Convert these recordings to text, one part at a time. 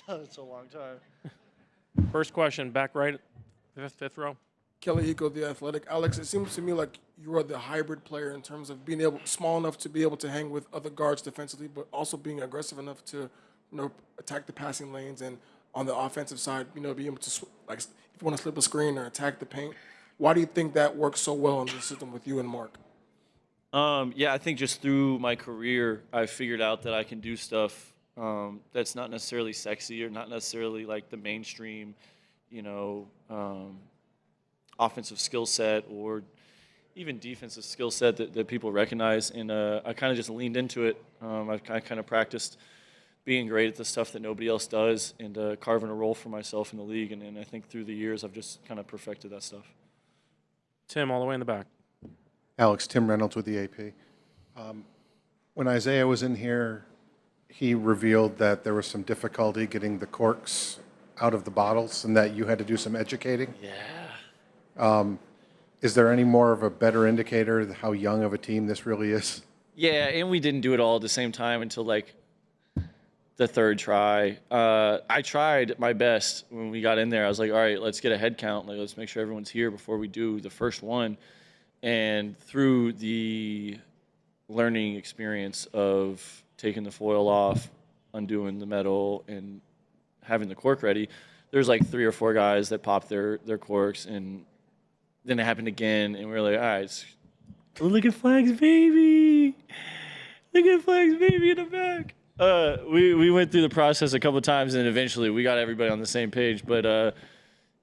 It's a long time. First question, back right, fifth row. Kelly Eco, The Athletic. Alex, it seems to me like you are the hybrid player in terms of being small enough to be able to hang with other guards defensively, but also being aggressive enough to, attack the passing lanes and on the offensive side, be able to, if you want to slip a screen or attack the paint. Why do you think that works so well in the system with you and Mark? Yeah, I think just through my career, I figured out that I can do stuff that's not necessarily sexy or not necessarily like the mainstream, offensive skill set or even defensive skill set that people recognize. And I kind of just leaned into it. I kind of practiced being great at the stuff that nobody else does and carving a role for myself in the league. And I think through the years, I've just kind of perfected that stuff. Tim, all the way in the back. Alex, Tim Reynolds with the AP. When Isaiah was in here, he revealed that there was some difficulty getting the corks out of the bottles and that you had to do some educating. Yeah. Is there any more of a better indicator of how young of a team this really is? Yeah, and we didn't do it all at the same time until like the third try. I tried my best when we got in there. I was like, all right, let's get a head count. Like, let's make sure everyone's here before we do the first one. And through the learning experience of taking the foil off, undoing the metal, and having the cork ready, there's like 3 or 4 guys that popped their corks, and then it happened again, and we were like, all right, look at Flag's baby. Look at Flag's baby in the back. We went through the process a couple of times, and eventually we got everybody on the same page. But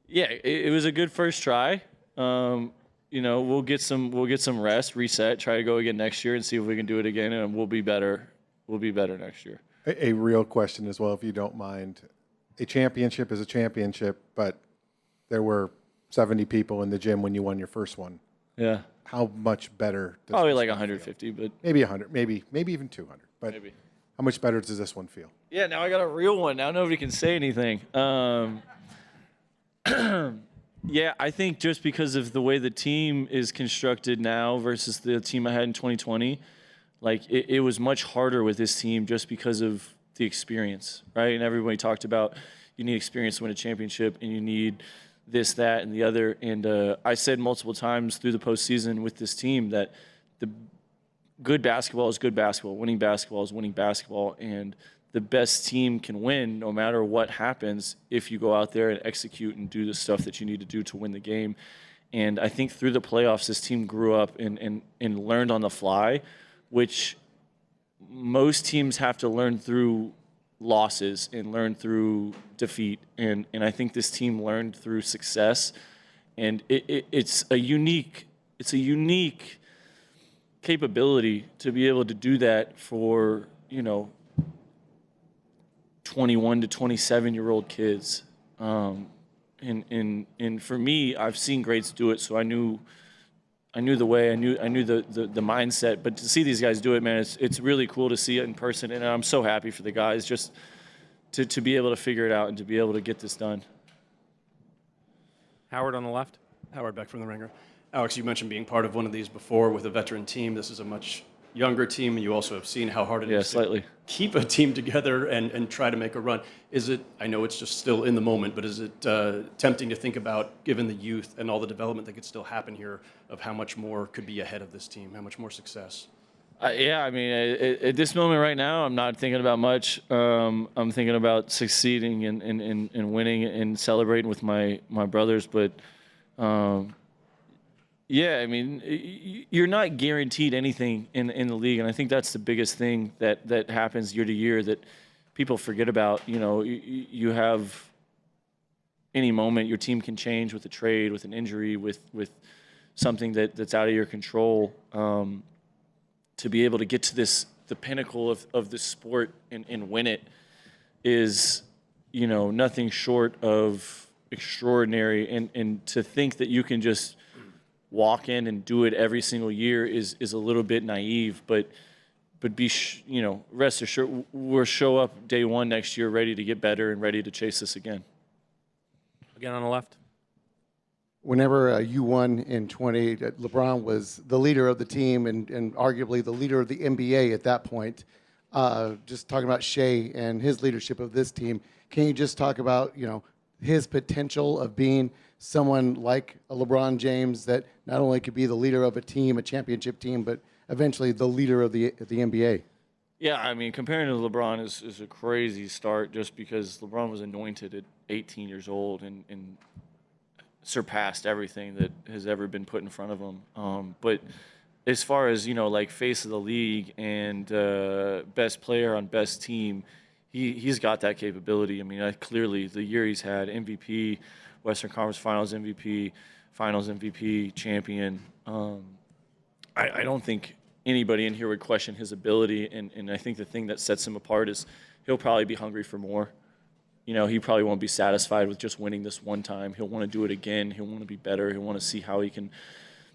yeah, it was a good first try. We'll get some rest, reset, try to go again next year, and see if we can do it again, and we'll be better. We'll be better next year. A real question as well, if you don't mind. A championship is a championship, but there were 70 people in the gym when you won your first one. Yeah. How much better? Does Probably this like one 150, feel? but maybe 100, maybe even 200. But maybe. How much better does this one feel? Yeah, now I got a real one. Now nobody can say anything. Yeah, I think just because of the way the team is constructed now versus the team I had in 2020, like it was much harder with this team just because of the experience, right? And everybody talked about you need experience to win a championship, and you need this, that, and the other. And I said multiple times through the postseason with this team that the good basketball is good basketball. Winning basketball is winning basketball. And the best team can win no matter what happens if you go out there and execute and do the stuff that you need to do to win the game. And I think through the playoffs, this team grew up and learned on the fly, which most teams have to learn through losses and learn through defeat. And I think this team learned through success. And it's a unique capability to be able to do that for, 21 to 27-year-old kids. And for me, I've seen greats do it, so I knew the way, I knew the mindset. But to see these guys do it, man, it's really cool to see it in person, and I'm so happy for the guys just to be able to figure it out and to be able to get this done. Howard on the left. Howard Beck from The Ringer. Alex, you mentioned being part of one of these before with a veteran team. This is a much younger team, and you also have seen how hard it is slightly. to keep a team together and try to make a run. Is it, I know it's just still in the moment, but is it tempting to think about, given the youth and all the development that could still happen here, of how much more could be ahead of this team, how much more success? Yeah, I mean, at this moment right now, I'm not thinking about much. I'm thinking about succeeding and winning and celebrating with my brothers. But, yeah, I mean, you're not guaranteed anything in the league, and I think that's the biggest thing that happens year to year that people forget about. You have any moment your team can change with a trade, with an injury, with something that's out of your control. To be able to get to the pinnacle of the sport and win it is, nothing short of extraordinary. And to think that you can just walk in and do it every single year is a little bit naive. But be rest assured, we'll show up day one next year ready to get better and ready to chase this again. Again on the left. Whenever you won in 20, LeBron was the leader of the team and arguably the leader of the NBA at that point. Just talking about Shai and his leadership of this team, Can you just talk about, his potential of being someone like a LeBron James that not only could be the leader of a team, a championship team, but eventually the leader of the NBA? Yeah, I mean, comparing to LeBron is a crazy start just because LeBron was anointed at 18 years old and surpassed everything that has ever been put in front of him. But as far as, like face of the league and best player on best team, he's got that capability. I mean, clearly the year he's had, MVP, Western Conference Finals MVP, champion. I don't think anybody in here would question his ability, and I think the thing that sets him apart is he'll probably be hungry for more. He probably won't be satisfied with just winning this one time. He'll want to do it again. He'll want to be better. He'll want to see how he can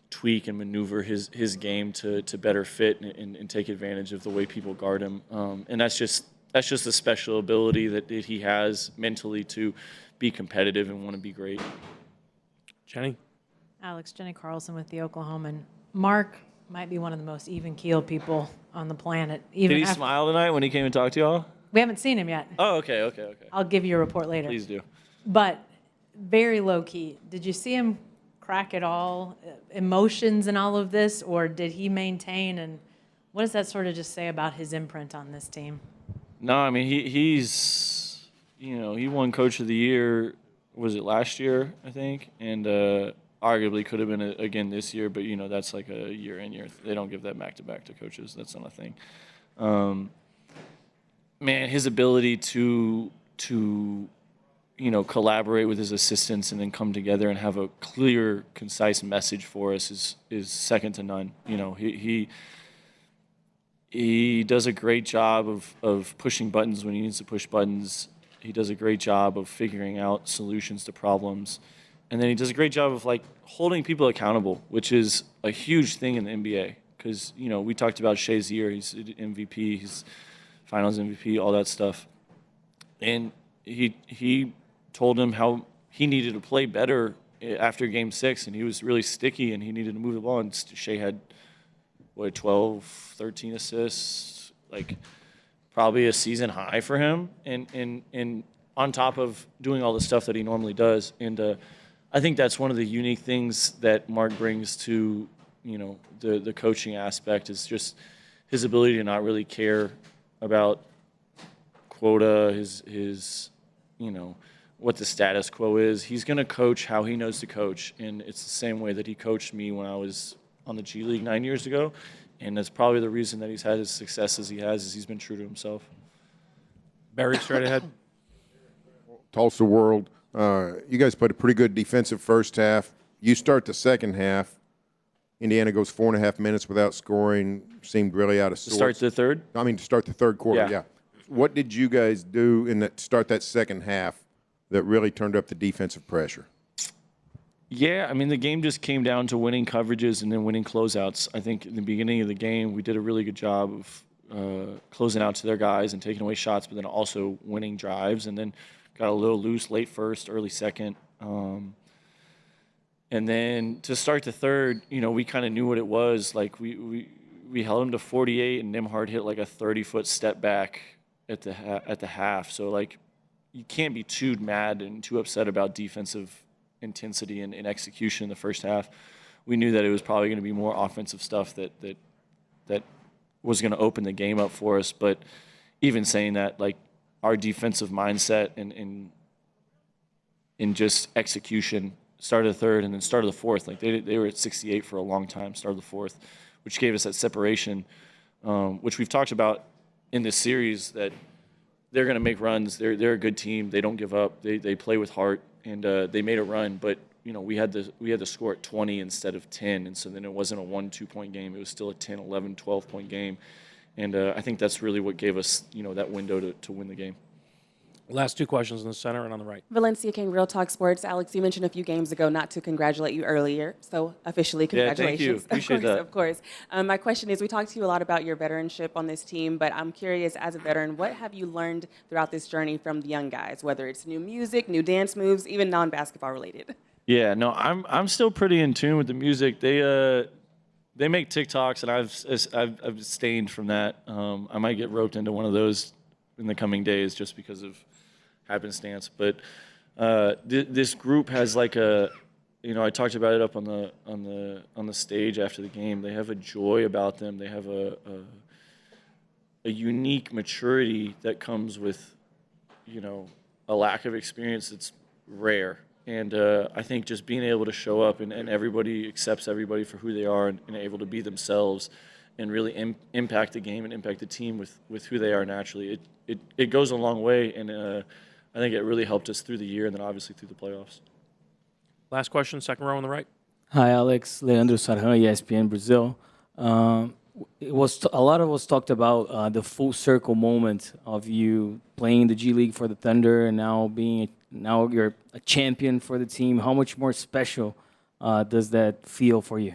tweak and maneuver his game to better fit and take advantage of the way people guard him. And that's just a special ability that he has mentally to be competitive and want to be great. Jenny? Alex, Jenny Carlson with the Oklahoman. Mark might be one of the most even-keeled people on the planet. Did he smile tonight when he came and talked to y'all? We haven't seen him yet. Oh, okay. I'll give you a report later. Please do. But very low-key. Did you see him crack at all? Emotions and all of this? Or did he maintain? And what does that sort of just say about his imprint on this team? No, I mean, he's, he won Coach of the Year, was it last year, I think? And arguably could have been again this year, but, that's like a year in, year. They don't give that back-to-back to coaches. That's not a thing. Man, his ability to collaborate with his assistants and then come together and have a clear, concise message for us is second to none. He does a great job of pushing buttons when he needs to push buttons. He does a great job of figuring out solutions to problems. And then he does a great job of holding people accountable, which is a huge thing in the NBA. Because, we talked about Shai's year. He's MVP, he's Finals MVP, all that stuff. And he told him how he needed to play better after Game 6, and he was really sticky, and he needed to move the ball. And Shai had 12, 13 assists, probably a season high for him, and on top of doing all the stuff that he normally does. And I think that's one of the unique things that Mark brings to, the coaching aspect is just his ability to not really care about quota, his what the status quo is. He's going to coach how he knows to coach, and it's the same way that he coached me when I was on the G League 9 years ago, and that's probably the reason that he's had his success as he has, is he's been true to himself. Barry, straight ahead. Tulsa World, you guys played a pretty good defensive first half. You start the second half. Indiana goes 4.5 minutes without scoring, seemed really out of sorts. Start the third? I mean, to start the third quarter, yeah. What did you guys do start that second half that really turned up the defensive pressure? Yeah, I mean, the game just came down to winning coverages and then winning closeouts. I think in the beginning of the game, we did a really good job of closing out to their guys and taking away shots, but then also winning drives, and then got a little loose late first, early second. And then to start the third, we kind of knew what it was. We held them to 48, and Nimhard hit a 30-foot step back at the half. So you can't be too mad and too upset about defensive intensity and execution in the first half. We knew that it was probably going to be more offensive stuff that was going to open the game up for us. But even saying that, our defensive mindset and just execution, start of the third and then start of the fourth. They were at 68 for a long time, start of the fourth, which gave us that separation, which we've talked about in this series, that they're going to make runs. They're a good team. They don't give up. They play with heart, and they made a run. But we had to score at 20 instead of 10, and so then it wasn't a 1-2 point game. It was still a 10, 11, 12 point game, and I think that's really what gave us that window to win the game. Last two questions in the center and on the right. Valencia King, Real Talk Sports. Alex, you mentioned a few games ago not to congratulate you earlier, so officially congratulations. Yeah, thank you. Appreciate that. Of course. My question is, we talked to you a lot about your veteranship on this team, but I'm curious, as a veteran, what have you learned throughout this journey from the young guys, whether it's new music, new dance moves, even non-basketball related? Yeah, no, I'm still pretty in tune with the music. They make TikToks, and I've abstained from that. I might get roped into one of those in the coming days just because of happenstance. But this group has like a, I talked about it up on the stage after the game. They have a joy about them. They have a unique maturity that comes with, a lack of experience that's rare. And I think just being able to show up and everybody accepts everybody for who they are and able to be themselves and really impact the game and impact the team with who they are naturally, it goes a long way. And I think it really helped us through the year and then obviously through the playoffs. Last question, second row on the right. Hi, Alex. Leandro Sarhan, ESPN Brazil. A lot of us talked about the full circle moment of you playing the G League for the Thunder and now you're a champion for the team. How much more special does that feel for you?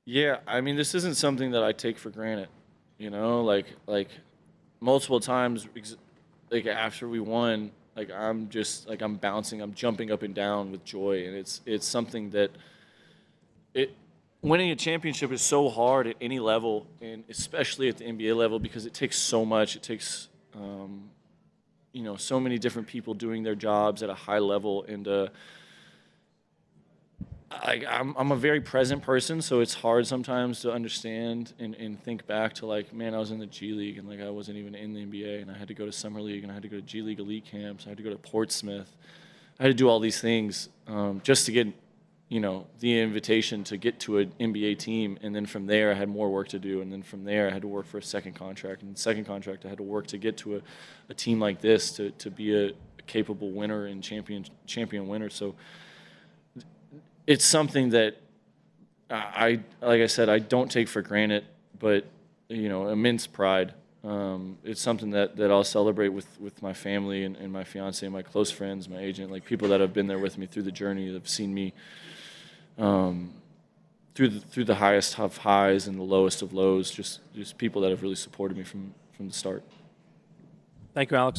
Yeah, I mean, this isn't something that I take for granted. Like multiple times, like after we won, like I'm bouncing, I'm jumping up and down with joy, and it's something that winning a championship is so hard at any level, and especially at the NBA level, because it takes so much. It takes so many different people doing their jobs at a high level, and I'm a very present person, so it's hard sometimes to understand and think back to like, man, I was in the G League and like I wasn't even in the NBA, and I had to go to summer league, and I had to go to G League elite camps, I had to go to Portsmouth, I had to do all these things just to get the invitation to get to an NBA team, and then from there I had more work to do, and then from there I had to work for a second contract, and the second contract I had to work to get to a team like this to be a capable winner and champion winner. So it's something that like I said, I don't take for granted, but immense pride. It's something that I'll celebrate with my family and my fiance and my close friends, my agent, like people that have been there with me through the journey, that have seen me through the highest of highs and the lowest of lows, just people that have really supported me from the start. Thank you, Alex.